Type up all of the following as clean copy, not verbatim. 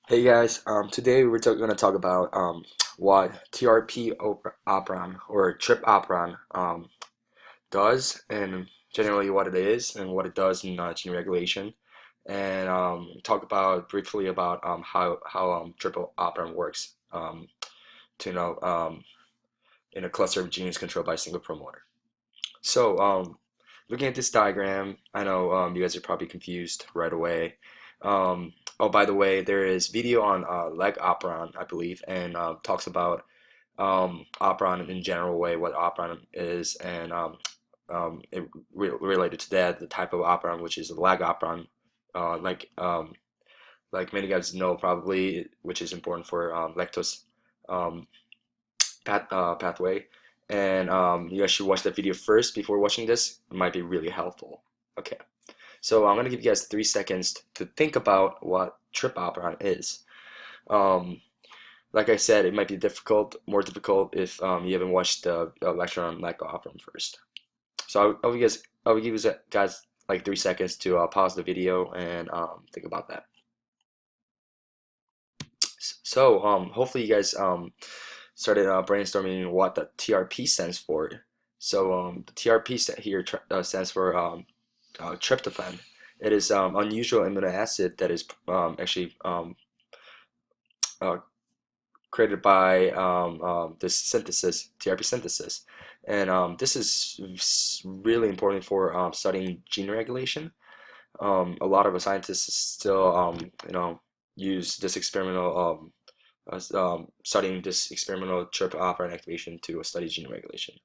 Hey guys, today we're going to talk about what Operon or Trip Operon does, and generally what it is and what it does in gene regulation, and talk about briefly about how Trip Operon works to in a cluster of genes controlled by a single promoter. So looking at this diagram, I know you guys are probably confused right away. Oh, by the way, there is video on leg Operon, I believe, and talks about Operon in general way, what Operon is, and related to that, the type of Operon, which is a leg Operon, uh, like um, like many guys know probably, which is important for lactose um, pathway. And you guys should watch that video first before watching this. It might be really helpful. Okay, so I'm gonna give you guys 3 seconds to think about what trip operon is. Um, like I said, it might be more difficult if you haven't watched the lecture on lack operon first. So I'll give you guys like 3 seconds to pause the video and think about that. So hopefully you guys started brainstorming what the TRP stands for. So the TRP here stands for tryptophan. It is unusual amino acid that is actually uh, created by this synthesis, TRP synthesis. And this is really important for studying gene regulation. A lot of scientists still, use this experimental studying this experimental chirp operant activation to study gene regulation.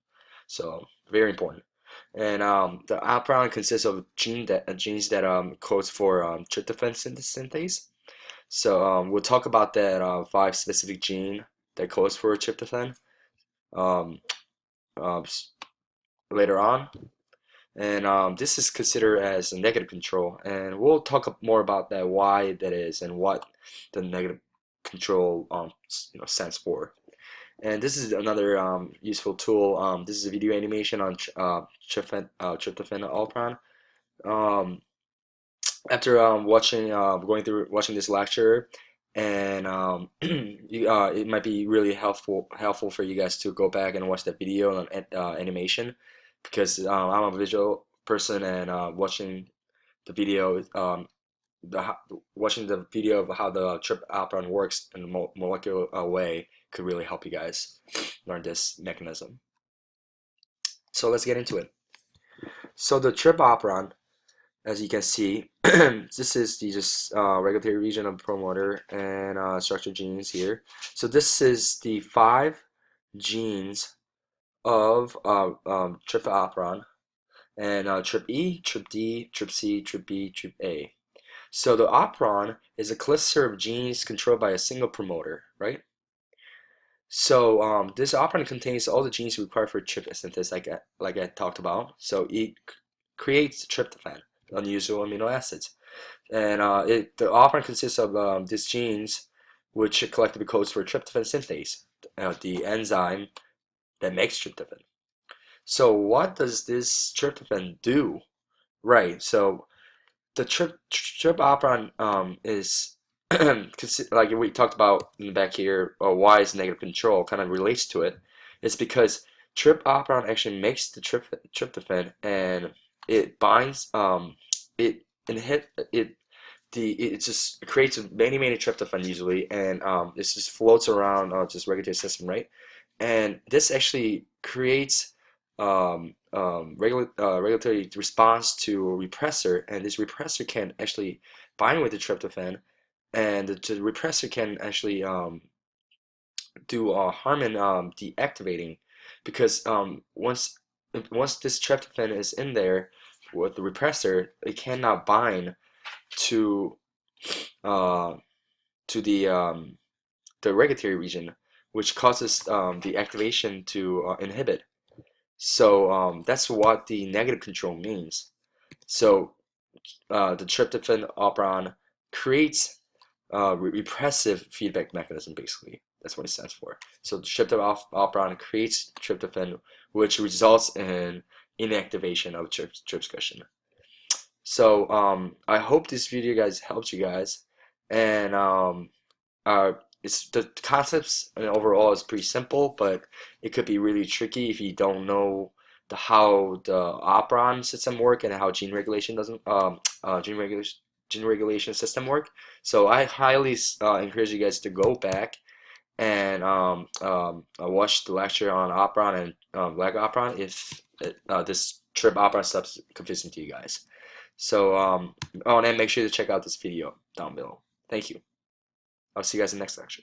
So very important. And the operon consists of genes that codes for tryptophan synthase. So we'll talk about that five specific gene that codes for tryptophan um, uh, later on. And this is considered as a negative control, and we'll talk more about that, why that is, and what the negative control stands for. And this is another useful tool. This is a video animation on tryptophan Alpron. Um, After watching this lecture, and it might be really helpful for you guys to go back and watch that video on animation, because I'm a visual person, and the video watching the video of how the trip operon works in a molecular way could really help you guys learn this mechanism. So let's get into it. So the trip operon, as you can see, this is the just regulatory region of promoter and structure genes here. So this is the 5 genes of trip operon, and trip E, trip D, trip C, trip B, trip A. So the operon is a cluster of genes controlled by a single promoter, right? So this operon contains all the genes required for tryptophan synthesis, like I talked about. So it creates tryptophan, unusual amino acids, and the operon consists of these genes, which collectively codes for tryptophan synthase, the enzyme that makes tryptophan. So what does this tryptophan do? Right. So the trip operon is like we talked about in the back here, why is negative control kind of relates to it. It's because trip operon actually makes the tryptophan, and it binds it inhib it the it just creates many tryptophan usually, and it just floats around just regulatory system, right? And this actually creates regulatory response to a repressor, and this repressor can actually bind with the tryptophan, and the repressor can actually do harm in deactivating, because once this tryptophan is in there with the repressor, it cannot bind to uh, to the regulatory region, which causes the activation to inhibit. So that's what the negative control means. So the tryptophan operon creates repressive feedback mechanism, basically. That's what it stands for. So the tryptophan operon creates tryptophan, which results in inactivation of trypscription. So I hope this video guys helped you guys, and uh, it's the concepts and overall is pretty simple, but it could be really tricky if you don't know how the Operon system work and how gene regulation doesn't gene regulation system work. So I highly encourage you guys to go back and watch the lecture on Operon and leg Operon if this trip Operon stuff is confusing to you guys. So oh, and then make sure to check out this video down below. Thank you. I'll see you guys in the next lecture.